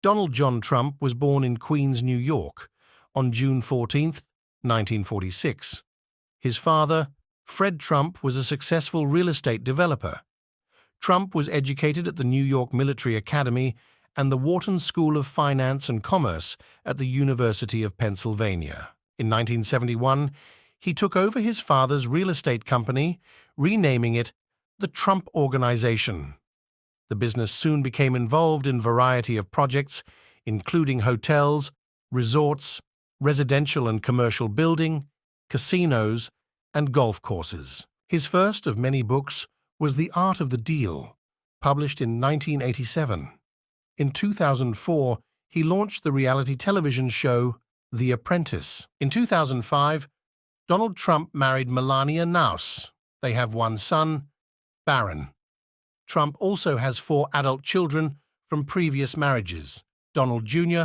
Donald John Trump was born in Queens, New York, on June 14, 1946. His father, Fred Trump, was a successful real estate developer. Trump was educated at the New York Military Academy and the Wharton School of Finance and Commerce at the University of Pennsylvania. In 1971, he took over his father's real estate company, renaming it the Trump Organization. The business soon became involved in a variety of projects, including hotels, resorts, residential and commercial building, casinos, and golf courses. His first of many books was The Art of the Deal, published in 1987. In 2004, he launched the reality television show The Apprentice. In 2005, Donald Trump married Melania Knauss. They have one son, Barron. Trump also has 4 adult children from previous marriages: Donald Jr.,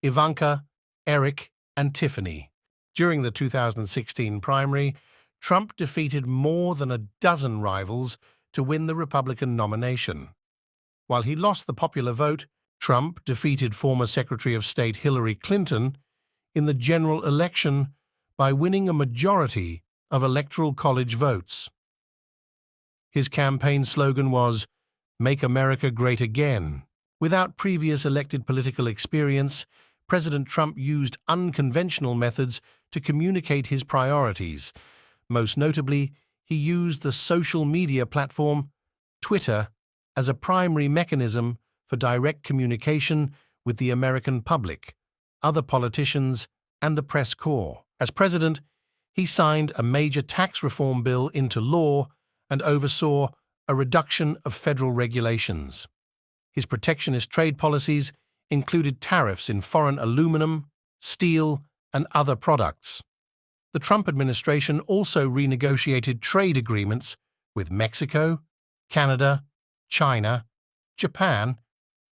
Ivanka, Eric, and Tiffany. During the 2016 primary, Trump defeated more than a dozen rivals to win the Republican nomination. While he lost the popular vote, Trump defeated former Secretary of State Hillary Clinton in the general election by winning a majority of Electoral College votes. His campaign slogan was, "Make America Great Again." Without previous elected political experience, President Trump used unconventional methods to communicate his priorities. Most notably, he used the social media platform Twitter as a primary mechanism for direct communication with the American public, other politicians, and the press corps. As president, he signed a major tax reform bill into law and oversaw a reduction of federal regulations. His protectionist trade policies included tariffs in foreign aluminum, steel, and other products. The Trump administration also renegotiated trade agreements with Mexico, Canada, China, Japan,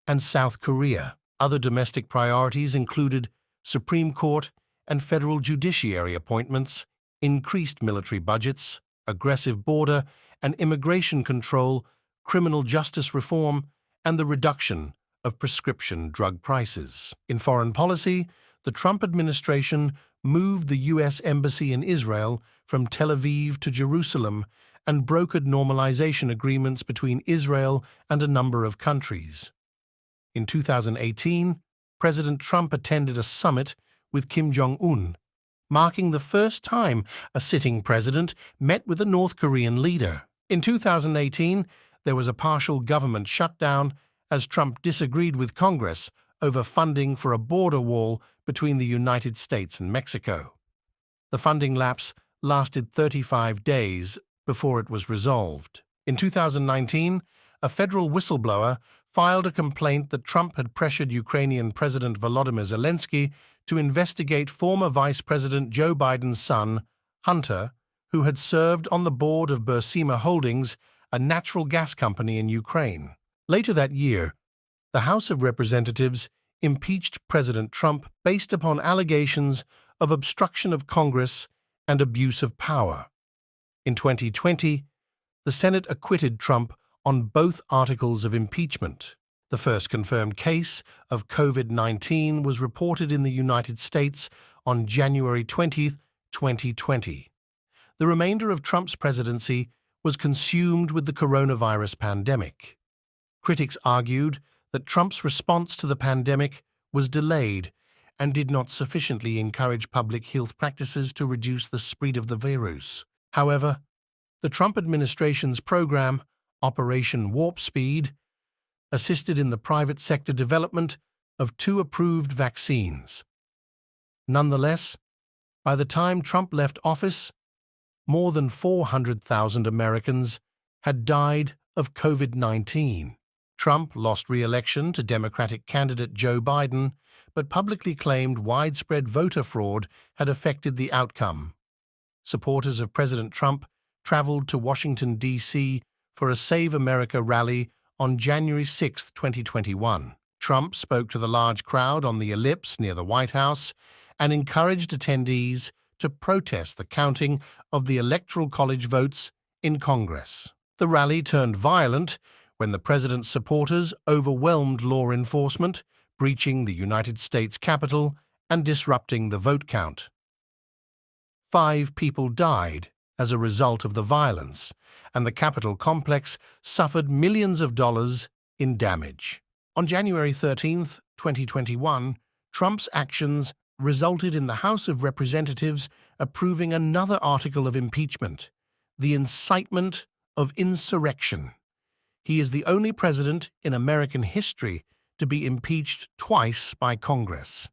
and South Korea. Other domestic priorities included Supreme Court and federal judiciary appointments, increased military budgets, aggressive border and immigration control, criminal justice reform, and the reduction of prescription drug prices. In foreign policy, the Trump administration moved the U.S. Embassy in Israel from Tel Aviv to Jerusalem and brokered normalization agreements between Israel and a number of countries. In 2018, President Trump attended a summit with Kim Jong-un, marking the first time a sitting president met with a North Korean leader. In 2018, there was a partial government shutdown as Trump disagreed with Congress over funding for a border wall between the United States and Mexico. The funding lapse lasted 35 days before it was resolved. In 2019, a federal whistleblower filed a complaint that Trump had pressured Ukrainian President Volodymyr Zelensky to investigate former Vice President Joe Biden's son, Hunter, who had served on the board of Burisma Holdings, a natural gas company in Ukraine. Later that year, the House of Representatives impeached President Trump based upon allegations of obstruction of Congress and abuse of power. In 2020, the Senate acquitted Trump on both articles of impeachment. The first confirmed case of COVID-19 was reported in the United States on January 20, 2020. The remainder of Trump's presidency was consumed with the coronavirus pandemic. Critics argued that Trump's response to the pandemic was delayed and did not sufficiently encourage public health practices to reduce the spread of the virus. However, the Trump administration's program, Operation Warp Speed, assisted in the private sector development of 2 approved vaccines. Nonetheless, by the time Trump left office, more than 400,000 Americans had died of COVID-19. Trump lost re-election to Democratic candidate Joe Biden, but publicly claimed widespread voter fraud had affected the outcome. Supporters of President Trump traveled to Washington, D.C. for a Save America rally on January 6, 2021. Trump spoke to the large crowd on the Ellipse near the White House and encouraged attendees to protest the counting of the Electoral College votes in Congress. The rally turned violent when the president's supporters overwhelmed law enforcement, breaching the United States Capitol and disrupting the vote count. 5 people died as a result of the violence, and the Capitol complex suffered millions of dollars in damage. On January 13, 2021, Trump's actions resulted in the House of Representatives approving another article of impeachment, the incitement of insurrection. He is the only president in American history to be impeached twice by Congress.